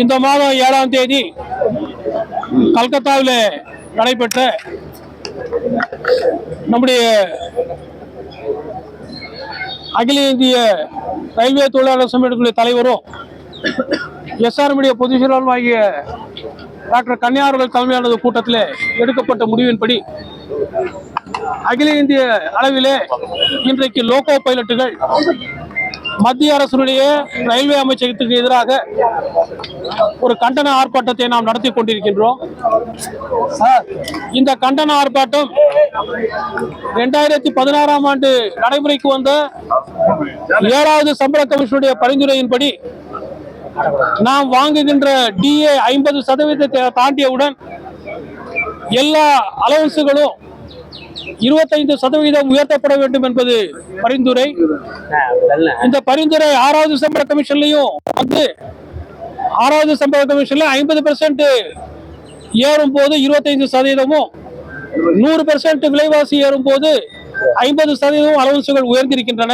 இந்த மாதம் 7ஆம் தேதி கல்கத்தாவில் நடைபெற்ற நம்முடைய அகில இந்திய ரயில்வே தொழிலாளர் சங்கத்தினுடைய தலைவரும் எஸ்ஆர்எம் பொதுச் செயலாளரும் ஆகிய டாக்டர் கன்யா அவர்கள் தலைமையான கூட்டத்தில் எடுக்கப்பட்ட முடிவின்படி அகில இந்திய அளவிலே இன்றைக்கு லோகோ பைலட்டுகள் மத்திய அரசுடைய ரயில்வே அமைச்சகத்துக்கு எதிராக ஒரு கண்டன ஆர்ப்பாட்டத்தை நாம் நடத்தி கொண்டிருக்கின்றோம். இந்த கண்டன ஆர்ப்பாட்டம் 2016ஆம் ஆண்டு நடைமுறைக்கு வந்த 7வது சம்பள கமிஷனுடைய பரிந்துரையின்படி நாம் வாங்குகின்ற DA 50% தாண்டியவுடன் எல்லா அலவன்ஸுகளும் 25% உயர்த்தப்பட வேண்டும் என்பது பரிந்துரை. இந்த பரிந்துரை 6வது சம்பள கமிஷன்லையும் வந்து 6வது சம்பள கமிஷன்ல 50% ஏறும் போது 25%, 100% விலைவாசி ஏறும் போது 50% அலவன்ஸுகள் உயர்ந்திருக்கின்றன.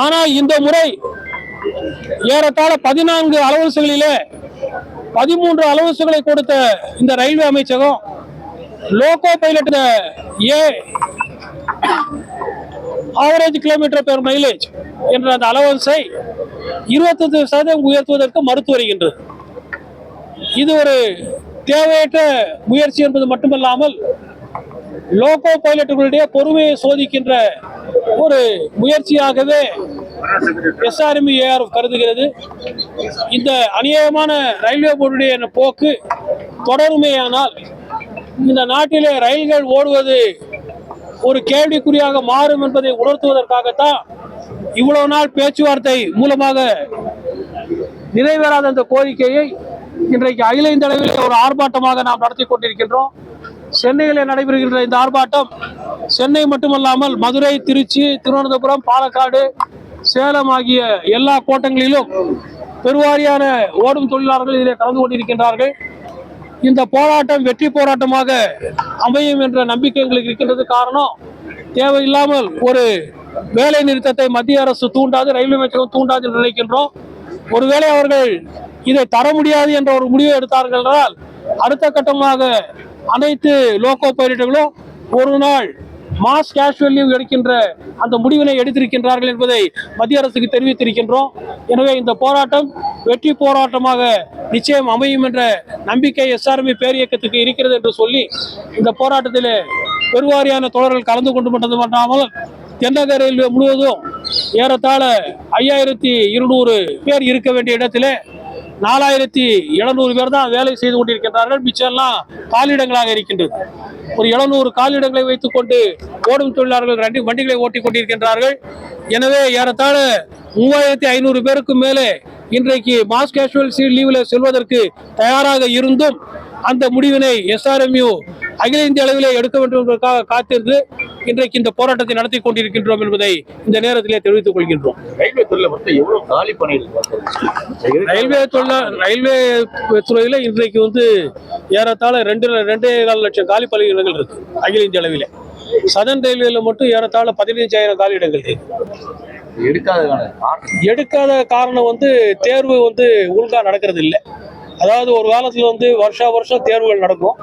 ஆனால் இந்த முறை ஏறத்தாழ 14 அலவன்ஸுகளிலே 13 அலவன்ஸுகளை கொடுத்த இந்த ரயில்வே அமைச்சகம் loco pilot average kilometre per mileage என்ற அந்த அலவன்ஸை 25% உயர்த்துவதற்கு மறுத்து வருகின்றது. இது ஒரு தேவையற்ற முயற்சி என்பது மட்டுமல்லாமல் லோகோ பைலட்டுகளுடைய பொறுமையை சோதிக்கின்ற ஒரு முயற்சியாகவே SRMEAR கருதுகிறது. இந்த அநியாயமான ரயில்வே போர்டுடைய போக்கு தொடருமேயானால் இந்த நாட்டிலே ரயில்கள் ஓடுவது ஒரு கேள்விக்குறியாக மாறும் என்பதை உணர்த்துவதற்காகத்தான் இவ்வளவு நாள் பேச்சுவார்த்தை மூலமாக நிறைவேறாத அந்த கோரிக்கையை இன்றைக்கு அகில இந்திய அளவில் ஒரு ஆர்ப்பாட்டமாக நாம் நடத்தி கொண்டிருக்கின்றோம். சென்னையில் நடைபெறுகின்ற இந்த ஆர்ப்பாட்டம் சென்னை மட்டுமல்லாமல் மதுரை, திருச்சி, திருவனந்தபுரம், பாலக்காடு, சேலம் ஆகிய எல்லா கோட்டங்களிலும் பெருவாரியான ஓடும் தொழிலாளர்கள் இதில் கலந்து கொண்டிருக்கின்றார்கள். இந்த போராட்டம் வெற்றி போராட்டமாக அமையும் என்ற நம்பிக்கை எங்களுக்கு இருக்கின்றது. காரணம், தேவையில்லாமல் ஒரு வேலை நிறுத்தத்தை மத்திய அரசு தூண்டாது, ரயில்வே அமைச்சகம் தூண்டாது என்று நினைக்கின்றோம். ஒருவேளை அவர்கள் இதை தர முடியாது என்ற ஒரு முடிவை எடுத்தார்கள் என்றால் அடுத்த கட்டமாக அனைத்து லோகோ பைலட்டுகளும் ஒரு நாள் மாஸ் கேஷுவல் லீவ் எடுக்கின்ற அந்த முடிவினை எடுத்திருக்கின்றார்கள் என்பதை மத்திய அரசுக்கு தெரிவித்திருக்கின்றோம். எனவே இந்த போராட்டம் வெற்றி போராட்டமாக நிச்சயம் அமையும் என்ற நம்பிக்கை SRME பேரியக்கத்துக்கு இருக்கிறது என்று சொல்லி இந்த போராட்டத்தில் பெருவாரியான தோழர்கள் கலந்து கொண்டு மட்டுமல்லாமல் தென்னக ரயில்வே முழுவதும் ஏறத்தாழ 5200 பேர் இருக்க வேண்டிய இடத்திலே 4700 பேர் தான் வேலை செய்து கொண்டிருக்கின்றார்கள். மிச்சம்லாம் காலிடங்களாக இருக்கின்றது. ஒரு 700 காலிடங்களை வைத்துக் கொண்டு ஓடும் தொழிலாளர்கள் வண்டிகளை ஓட்டிக் கொண்டிருக்கின்றார்கள். எனவே ஏறத்தாழ 3500 பேருக்கு மேலே இன்றைக்கு மாஸ் கேஷுவல் லீவில் செல்வதற்கு தயாராக இருந்தும் அந்த முடிவினை SRMU அகில இந்திய அளவில் எடுக்க வேண்டும் என்பதற்காக காத்திருந்து இன்றைக்கு இந்த போராட்டத்தை நடத்தி கொண்டிருக்கின்றோம் என்பதை இந்த நேரத்திலே தெரிவித்துக் கொள்கின்றோம். ரயில்வே துறையில இன்றைக்கு வந்து ஏறத்தாழ 2.25 லட்சம் காலி பணியிடங்கள் இருக்கு அகில இந்திய அளவில். சதன் ரயில்வேல மட்டும் ஏறத்தாழ 15000 காலியிடங்கள் எடுக்காத காரணம் வந்து தேர்வு வந்து ஒழுங்கா நடக்கிறது இல்லை. அதாவது ஒரு காலத்துல வந்து வருஷம் தேர்வுகள் நடக்கும்,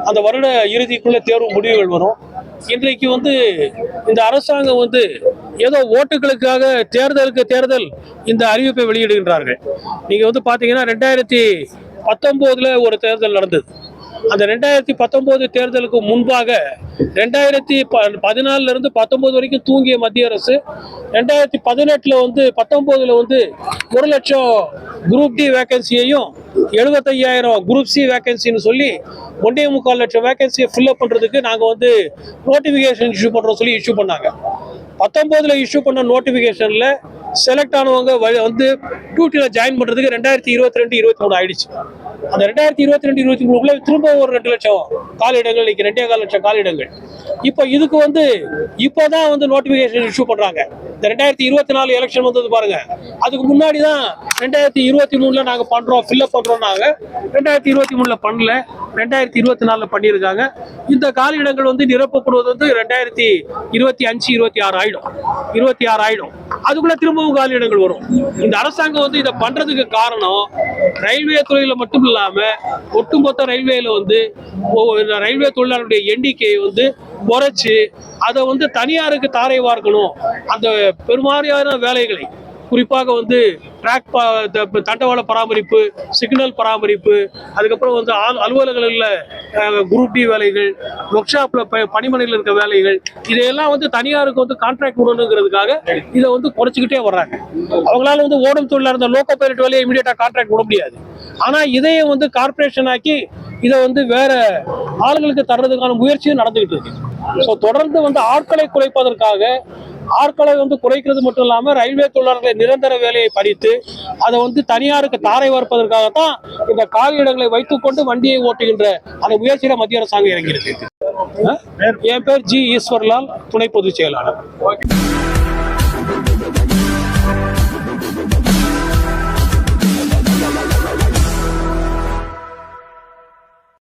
அந்த வருட இறுதிக்குள்ள தேர்வு முடிவுகள் வரும். இன்றைக்கு வந்து இந்த அரசாங்கம் வந்து ஏதோ ஓட்டுகளுக்காக தேர்தல் இந்த அறிவிப்பை வெளியிடுகின்றார்கள். நீங்க வந்து பாத்தீங்கன்னா 2019 ஒரு தேர்தல் நடந்தது. அந்த 2019 தேர்தலுக்கு முன்பாக 2014 இருந்து 19 வரைக்கும் தூங்கிய மத்திய அரசு 2018 வந்து 19 வந்து 1 லட்சம் குரூப் டி வேகன்சியையும் 75,000 குரூப் சி வேகன்சின்னு சொல்லி 1.25 லட்சம் வேகன்சியை ஃபில்அப் பண்றதுக்கு நாங்க வந்து நோட்டிபிகேஷன் இஷ்யூ பண்றோம் சொல்லி இஷ்யூ பண்ணாங்க. 19 இஷ்யூ பண்ண நோட்டிபிகேஷன்ல செலக்ட் ஆனவங்க வந்து டியூட்டில ஜாயின் பண்றதுக்கு 2022-23 ஆயிடுச்சு. அந்த 2022-23 திரும்ப ஒரு 2 லட்சம் காலியிடங்கள், 2.25 லட்சம் காலியிடங்கள். இப்போ இதுக்கு வந்து இப்போதான் வந்து நோட்டிபிகேஷன் இஷ்யூ பண்றாங்க. இந்த 2024 எலெக்ஷன் வந்தது பாருங்க, அதுக்கு முன்னாடி தான் 2023 நாங்க பண்றோம், ஃபில்அப் பண்றோம். நாங்க 2023 பண்ணல, 2024 பண்ணியிருக்காங்க. இந்த காலியிடங்கள் வந்து நிரப்பப்படுவது வந்து 2025-26 ஆயிடும், 26 ஆயிடும். அதுக்குள்ள திரும்பவும் காலி இடங்கள் வரும். இந்த அரசாங்கம் வந்து இதை பண்றதுக்கு காரணம் ரயில்வே துறையில மட்டும் இல்லாம ஒட்டுமொத்த ரயில்வேல வந்து ரயில்வே தொழிலாளருடைய எண்ணிக்கையை வந்து குறைச்சு அதை வந்து தனியாருக்கு தாரை வார்க்கணும். அந்த பெரும்பாலான வேலைகளை குறிப்பாக வந்து ட்ராக் தண்டவாள பராமரிப்பு, சிக்னல் பராமரிப்பு, அதுக்கப்புறம் வந்து அலுவலகங்களில் குரூப் டி வேலைகள், ஒர்க் ஷாப்ல பணிமனையில் இருக்க வேலைகள், இதையெல்லாம் வந்து தனியாருக்கு வந்து கான்ட்ராக்ட் விடணுங்கிறதுக்காக இதை வந்து குறைச்சிக்கிட்டே வர்றாங்க. அவங்களால வந்து ஓடும் தொழிலாளர் இருந்த லோக்கோ பைலட் வேலையை இமீடியட்டா கான்ட்ராக்ட் விட முடியாது. ஆனா இதையே வந்து கார்பரேஷன் ஆக்கி இதை வந்து வேற ஆளுங்களுக்கு தர்றதுக்கான முயற்சியும் நடந்துகிட்டு இருக்கு. ஸோ தொடர்ந்து வந்து ஆட்களை குறைப்பதற்காக, ஆட்களை வந்து குறைக்கிறது மட்டும் இல்லாம ரயில்வே தொழிலாளர்களை நிரந்தர வேலையை படித்து அதை வந்து தனியாருக்கு தாரை வார்ப்பதற்காகத்தான் இந்த காலியிடங்களை வைத்துக்கொண்டு வண்டியை ஓட்டுகின்ற அந்த முயற்சியில மத்திய அரசாங்கம் இறங்கியிருக்கு. என் பேர் ஜி ஈஸ்வர்லால், துணை பொதுச் செயலாளர்.